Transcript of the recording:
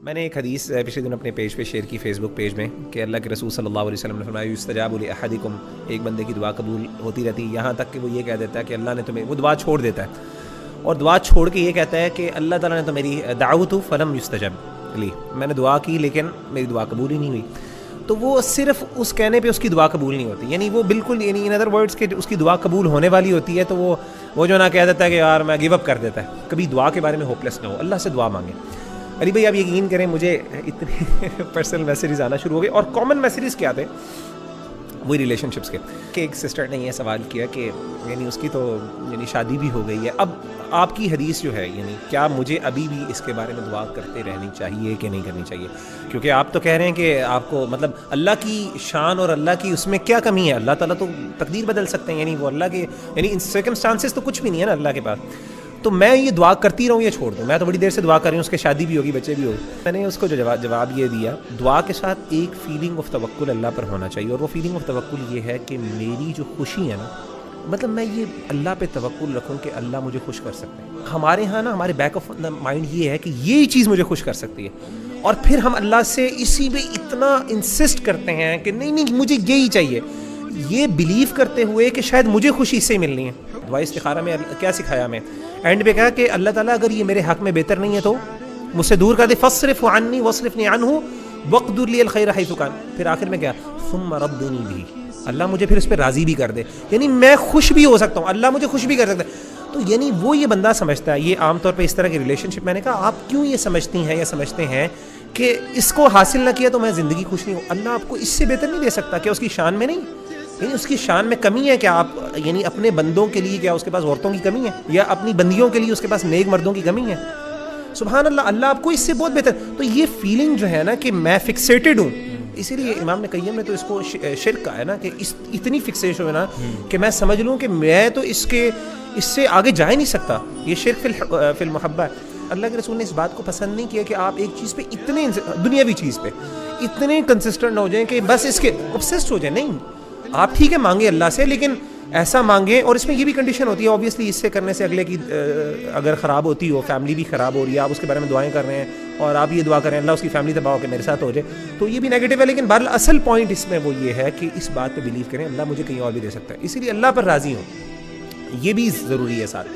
میں نے ایک حدیث پچھلے دن اپنے پیج پہ شیئر کی، فیس بک پیج میں، کہ اللہ کے رسول صلی اللہ علیہ وسلم نے فرمایا یستجاب لأحدکم، ایک بندے کی دعا قبول ہوتی رہتی ہے یہاں تک کہ وہ یہ کہہ دیتا ہے کہ اللہ نے تمہیں، وہ دعا چھوڑ دیتا ہے اور دعا چھوڑ کے یہ کہتا ہے کہ اللہ تعالیٰ نے تو میری دعوت فلم یستجب لی، میں نے دعا کی لیکن میری دعا قبول ہی نہیں ہوئی. تو وہ صرف اس کہنے پہ اس کی دعا قبول نہیں ہوتی، یعنی وہ بالکل، یعنی ان ادر ورڈس کہ اس کی دعا قبول ہونے والی ہوتی ہے تو وہ جو نہ کہہ دیتا ہے کہ یار میں گیو اپ کر دیتا ہے. کبھی دعا کے بارے میں ہوپ لیس نہ ہو، اللہ سے دعا مانگیں. علی بھائی آپ یقین کریں مجھے اتنے پرسنل میسیجز آنا شروع ہو گئے، اور کامن میسیجز کیا تھے وہی ریلیشن شپس کے، کہ ایک سسٹر نے یہ سوال کیا کہ یعنی اس کی تو یعنی شادی بھی ہو گئی ہے، اب آپ کی حدیث جو ہے یعنی کیا مجھے ابھی بھی اس کے بارے میں دعا کرتے رہنی چاہیے کہ نہیں کرنی چاہیے؟ کیونکہ آپ تو کہہ رہے ہیں کہ آپ کو مطلب اللہ کی شان اور اللہ کی اس میں کیا کمی ہے، اللہ تعالیٰ تو تقدیر بدل سکتے ہیں، یعنی وہ اللہ کے یعنی ان سرکمسٹانسز تو کچھ بھی نہیں ہے نا اللہ کے پاس. تو میں یہ دعا کرتی رہوں یا چھوڑ دوں؟ میں تو بڑی دیر سے دعا کر رہی ہوں، اس کی شادی بھی ہوگی، بچے بھی ہوگی. میں نے اس کو جو جواب یہ دیا، دعا کے ساتھ ایک فیلنگ آف توکل اللہ پر ہونا چاہیے، اور وہ فیلنگ آف توکل یہ ہے کہ میری جو خوشی ہے نا، مطلب میں یہ اللہ پہ توکل رکھوں کہ اللہ مجھے خوش کر سکتے ہیں. ہمارے ہاں نا ہمارے بیک آف دا مائنڈ یہ ہے کہ یہی چیز مجھے خوش کر سکتی ہے، اور پھر ہم اللہ سے اسی پہ اتنا انسسٹ کرتے ہیں کہ نہیں مجھے یہی چاہیے، یہ بلیو کرتے ہوئے کہ شاید مجھے خوشی اس سے ملنی ہے. دعا استخارہ میں کیا سکھایا ہمیں؟ اینڈ پہ کہا کہ اللہ تعالیٰ اگر یہ میرے حق میں بہتر نہیں ہے تو مجھ سے دور کر دے، فاصرف عنی واصرفنی عنہ واقدر لی الخیر حیث کان. پھر آخر میں کیا؟ ثم ردنی بھی، اللہ مجھے پھر اس پہ راضی بھی کر دے، یعنی میں خوش بھی ہو سکتا ہوں، اللہ مجھے خوش بھی کر سکتا ہے. تو یعنی وہ یہ بندہ سمجھتا ہے، یہ عام طور پہ اس طرح کی ریلیشن شپ، میں نے کہا آپ کیوں یہ سمجھتی ہیں یا سمجھتے ہیں کہ اس کو حاصل نہ کیا تو میں زندگی خوش نہیں ہوں؟ اللہ آپ کو اس سے بہتر نہیں دے سکتا؟ کہ اس کی شان میں نہیں، یعنی اس کی شان میں کمی ہے؟ کیا آپ یعنی اپنے بندوں کے لیے کیا اس کے پاس عورتوں کی کمی ہے، یا اپنی بندیوں کے لیے اس کے پاس نیک مردوں کی کمی ہے؟ سبحان اللہ، اللہ آپ کو اس سے بہت بہتر. تو یہ فیلنگ جو ہے نا کہ میں فکسیٹڈ ہوں، اسی لیے امام نے قیم نے تو اس کو شرک کہا ہے نا، کہ اتنی فکسیشن ہو نا کہ میں سمجھ لوں کہ میں تو اس سے آگے جا ہی نہیں سکتا. یہ شرک فی المحبہ ہے. اللہ کے رسول نے اس بات کو پسند نہیں کیا کہ آپ ایک چیز پہ اتنے دنیاوی چیز پہ اتنے کنسسٹنٹ ہو جائیں کہ بس اس کے obsessed ہو جائیں. نہیں، آپ ٹھیک ہے مانگے اللہ سے، لیکن ایسا مانگیں، اور اس میں یہ بھی کنڈیشن ہوتی ہے اوبیسلی، اس سے کرنے سے اگلے کی اگر خراب ہوتی ہو، فیملی بھی خراب ہو رہی ہے، آپ اس کے بارے میں دعائیں کر رہے ہیں اور آپ یہ دعا کریں اللہ اس کی فیملی تباہ ہو کے میرے ساتھ ہو جائے، تو یہ بھی نیگیٹو ہے. لیکن بہرحال اصل پوائنٹ اس میں وہ یہ ہے کہ اس بات پہ بلیو کریں اللہ مجھے کہیں اور بھی دے سکتا ہے، اسی لیے اللہ پر راضی ہوں، یہ بھی ضروری ہے ساتھ.